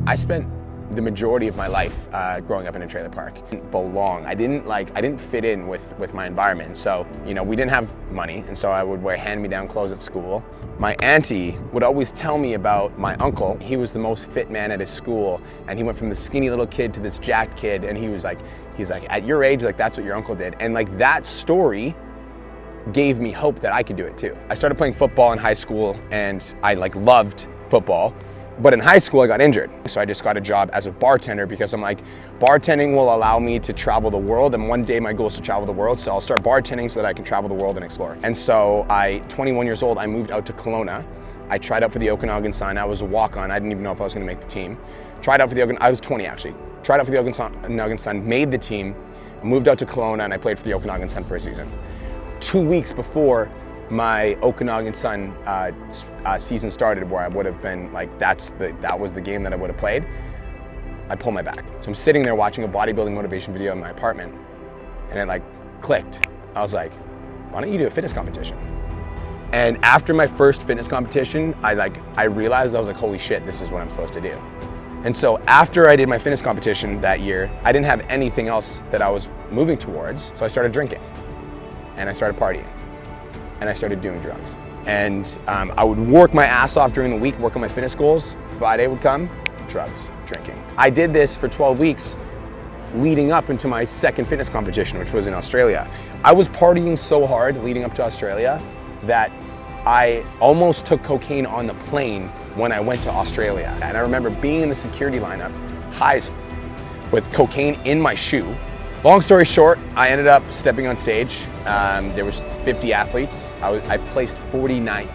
I spent the majority of my life growing up in a trailer park. I didn't belong. I didn't fit in with my environment. So, you know, we didn't have money, and so I would wear hand-me-down clothes at school. My auntie would always tell me about my uncle. He was the most fit man at his school, and he went from the skinny little kid to this jacked kid, and he's like, at your age, like, that's what your uncle did. And like, that story gave me hope that I could do it too. I started playing football in high school, and I like loved football. But in high school, I got injured. So I just got a job as a bartender because I'm like, bartending will allow me to travel the world, and one day my goal is to travel the world, so I'll start bartending so that I can travel the world and explore. And so 21 years old, I moved out to Kelowna. I tried out for the Okanagan Sun. I was a walk-on. I didn't even know if I was gonna make the team. Tried out for the I was 20 actually. Tried out for the Okanagan Sun, made the team, moved out to Kelowna, and I played for the Okanagan Sun for a season. 2 weeks before my Okanagan Sun season started, where I would have been like, that was the game that I would have played, I pulled my back. So I'm sitting there watching a bodybuilding motivation video in my apartment, and it like clicked. I was like, why don't you do a fitness competition? And after my first fitness competition, I realized, I was like, holy shit, this is what I'm supposed to do. And so after I did my fitness competition that year, I didn't have anything else that I was moving towards, so I started drinking, and I started partying, and I started doing drugs. And I would work my ass off during the week, work on my fitness goals. Friday would come, drugs, drinking. I did this for 12 weeks leading up into my second fitness competition, which was in Australia. I was partying so hard leading up to Australia that I almost took cocaine on the plane when I went to Australia. And I remember being in the security lineup, high as with cocaine in my shoe. Long story short, I ended up stepping on stage. There was 50 athletes. I placed 49th.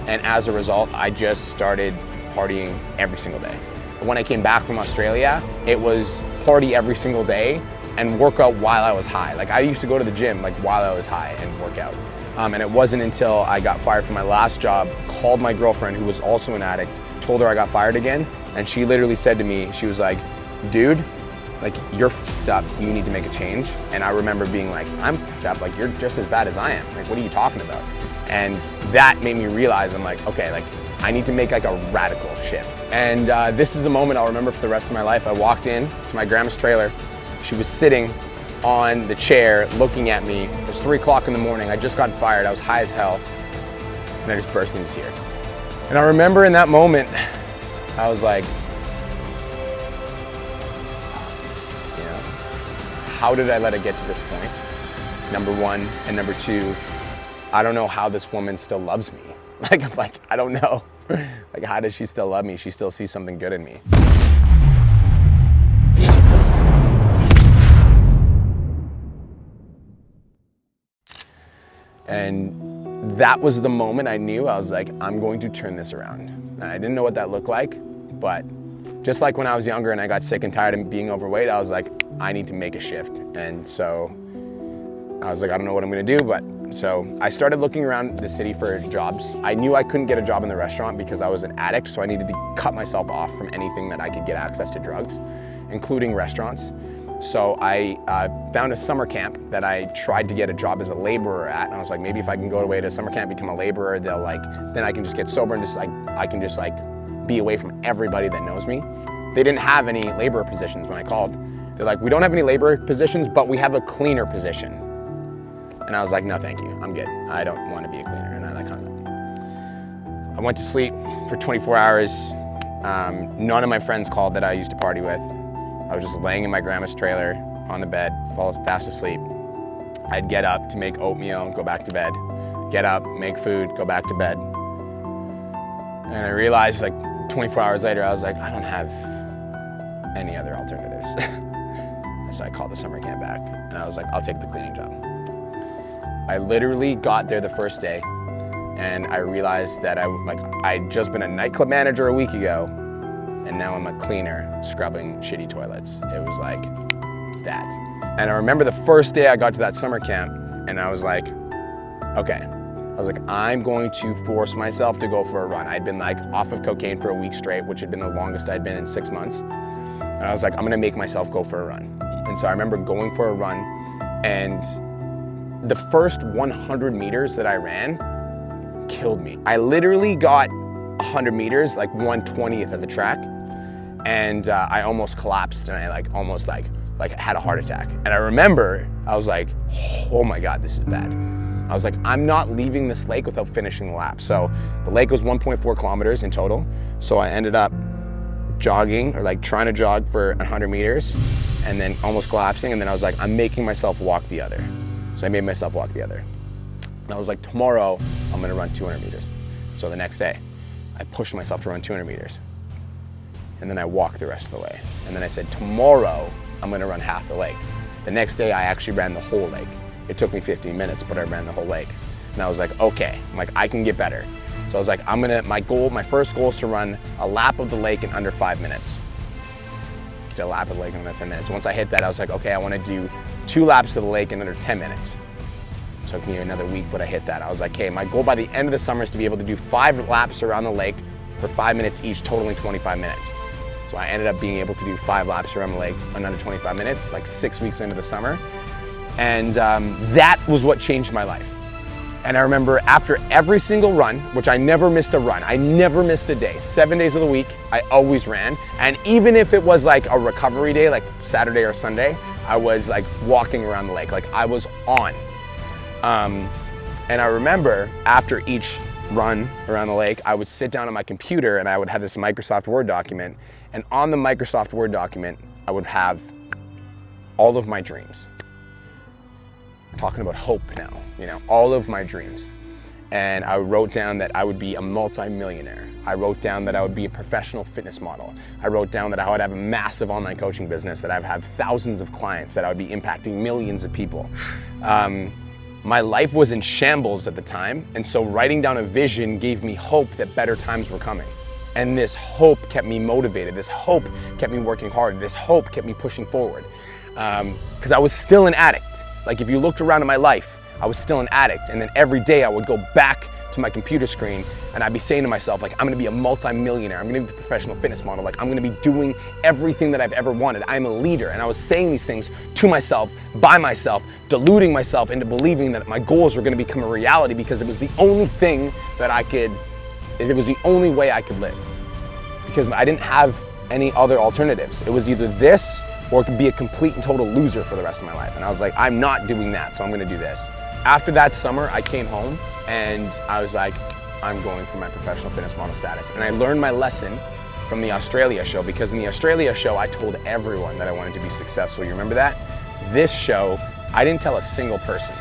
And as a result, I just started partying every single day. But when I came back from Australia, it was party every single day and work out while I was high. Like, I used to go to the gym like while I was high and work out. And it wasn't until I got fired from my last job, called my girlfriend, who was also an addict, told her I got fired again. And she literally said to me, she was like, dude, like, you're f***ed up, you need to make a change. And I remember being like, I'm f***ed up, like, you're just as bad as I am. Like, what are you talking about? And that made me realize, I'm like, okay, like, I need to make like a radical shift. And this is a moment I'll remember for the rest of my life. I walked in to my grandma's trailer. She was sitting on the chair looking at me. It was 3 o'clock in the morning. I just got fired, I was high as hell. And I just burst into tears. And I remember in that moment, I was like, how did I let it get to this point? Number one, and number two, I don't know how this woman still loves me. Like, I don't know. Like, how does she still love me? She still sees something good in me. And that was the moment I knew, I was like, I'm going to turn this around. And I didn't know what that looked like, but just like when I was younger and I got sick and tired of being overweight, I was like, I need to make a shift. And so I was like, I don't know what I'm gonna do, but so I started looking around the city for jobs. I knew I couldn't get a job in the restaurant because I was an addict, so I needed to cut myself off from anything that I could get access to drugs, including restaurants. So I found a summer camp that I tried to get a job as a laborer at, and I was like, maybe if I can go away to a summer camp, become a laborer, then I can just get sober and I can just be away from everybody that knows me. They didn't have any laborer positions when I called. They're like, we don't have any laborer positions, but we have a cleaner position. And I was like, no, thank you, I'm good. I don't want to be a cleaner, and I hung up. I went to sleep for 24 hours. None of my friends called that I used to party with. I was just laying in my grandma's trailer on the bed, fall fast asleep. I'd get up to make oatmeal, go back to bed. Get up, make food, go back to bed. And I realized like 24 hours later, I was like, I don't have any other alternatives. So I called the summer camp back, and I was like, I'll take the cleaning job. I literally got there the first day, and I realized that I'd just been a nightclub manager a week ago, and now I'm a cleaner scrubbing shitty toilets. It was like that. And I remember the first day I got to that summer camp, and I was like, okay. I was like, I'm going to force myself to go for a run. I'd been like off of cocaine for a week straight, which had been the longest I'd been in 6 months. And I was like, I'm gonna make myself go for a run. And so I remember going for a run, and the first 100 meters that I ran killed me. I literally got 100 meters, like 1/20th of the track, and I almost collapsed, and I almost had a heart attack. And I remember I was like, oh my God, this is bad. I was like, I'm not leaving this lake without finishing the lap. So the lake was 1.4 kilometers in total. So I ended up jogging, or trying to jog for 100 meters and then almost collapsing. And then I was like, I'm making myself walk the other. So I made myself walk the other. And I was like, tomorrow I'm gonna run 200 meters. So the next day I pushed myself to run 200 meters. And then I walked the rest of the way. And then I said, tomorrow I'm gonna run half the lake. The next day I actually ran the whole lake. It took me 15 minutes, but I ran the whole lake. And I was like, okay, I can get better. So I was like, my first goal is to run a lap of the lake in under 5 minutes. Get a lap of the lake in under 5 minutes. Once I hit that, I was like, okay, I wanna do 2 laps of the lake in under 10 minutes. It took me another week, but I hit that. I was like, okay, my goal by the end of the summer is to be able to do 5 laps around the lake for 5 minutes each, totaling 25 minutes. So I ended up being able to do 5 laps around the lake in under 25 minutes, 6 weeks into the summer. And that was what changed my life. And I remember after every single run, which I never missed a run, I never missed a day, 7 days of the week, I always ran. And even if it was a recovery day, like Saturday or Sunday, I was walking around the lake, I was on. And I remember after each run around the lake, I would sit down on my computer and I would have this Microsoft Word document. And on the Microsoft Word document, I would have all of my dreams. I'm talking about hope now, all of my dreams. And I wrote down that I would be a multi-millionaire. I wrote down that I would be a professional fitness model. I wrote down that I would have a massive online coaching business, that I would have thousands of clients, that I would be impacting millions of people. My life was in shambles at the time, and so writing down a vision gave me hope that better times were coming. And this hope kept me motivated. This hope kept me working hard. This hope kept me pushing forward. Because I was still an addict. If you looked around at my life, I was still an addict. And then every day I would go back to my computer screen and I'd be saying to myself, I'm gonna be a multi-millionaire. I'm gonna be a professional fitness model. I'm gonna be doing everything that I've ever wanted. I'm a leader. And I was saying these things to myself, by myself, deluding myself into believing that my goals were gonna become a reality because it was the only thing that it was the only way I could live. Because I didn't have any other alternatives. It was either this or it could be a complete and total loser for the rest of my life. And I was like, I'm not doing that, so I'm gonna do this. After that summer, I came home and I was like, I'm going for my professional fitness model status. And I learned my lesson from the Australia show, because in the Australia show, I told everyone that I wanted to be successful. You remember that? This show, I didn't tell a single person.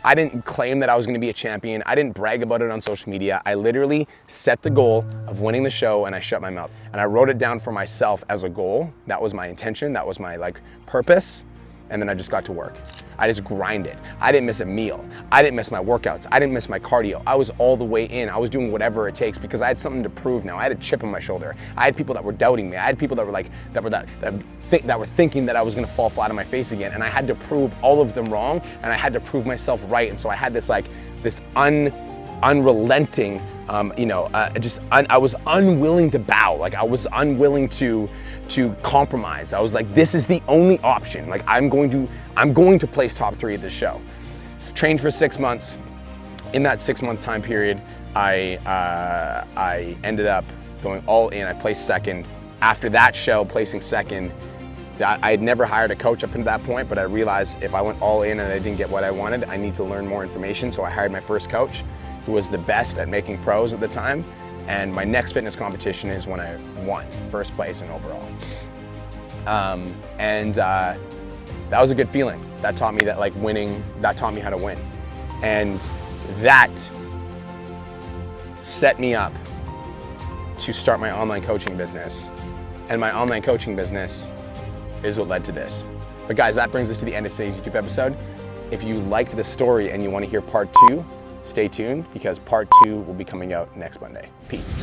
I didn't claim that I was gonna be a champion. I didn't brag about it on social media. I literally set the goal of winning the show and I shut my mouth. And I wrote it down for myself as a goal. That was my intention, that was my purpose. And then I just got to work. I just grinded. I didn't miss a meal. I didn't miss my workouts. I didn't miss my cardio. I was all the way in. I was doing whatever it takes because I had something to prove now. I had a chip on my shoulder. I had people that were doubting me. I had people that were thinking that I was gonna fall flat on my face again. And I had to prove all of them wrong, and I had to prove myself right. And so I had this unrelenting, I was unwilling to bow. I was unwilling to compromise. I was like, this is the only option. I'm going to place top 3 at this show. So trained for 6 months. In that 6-month time period, I ended up going all in. I placed second. After that show, placing second, I had never hired a coach up until that point, but I realized if I went all in and I didn't get what I wanted, I need to learn more information. So I hired my first coach, who was the best at making pros at the time. And my next fitness competition is when I won first place in overall. That was a good feeling. That taught me that winning, that taught me how to win. And that set me up to start my online coaching business. And my online coaching business is what led to this. But guys, that brings us to the end of today's YouTube episode. If you liked the story and you want to hear part 2, stay tuned, because part 2 will be coming out next Monday. Peace.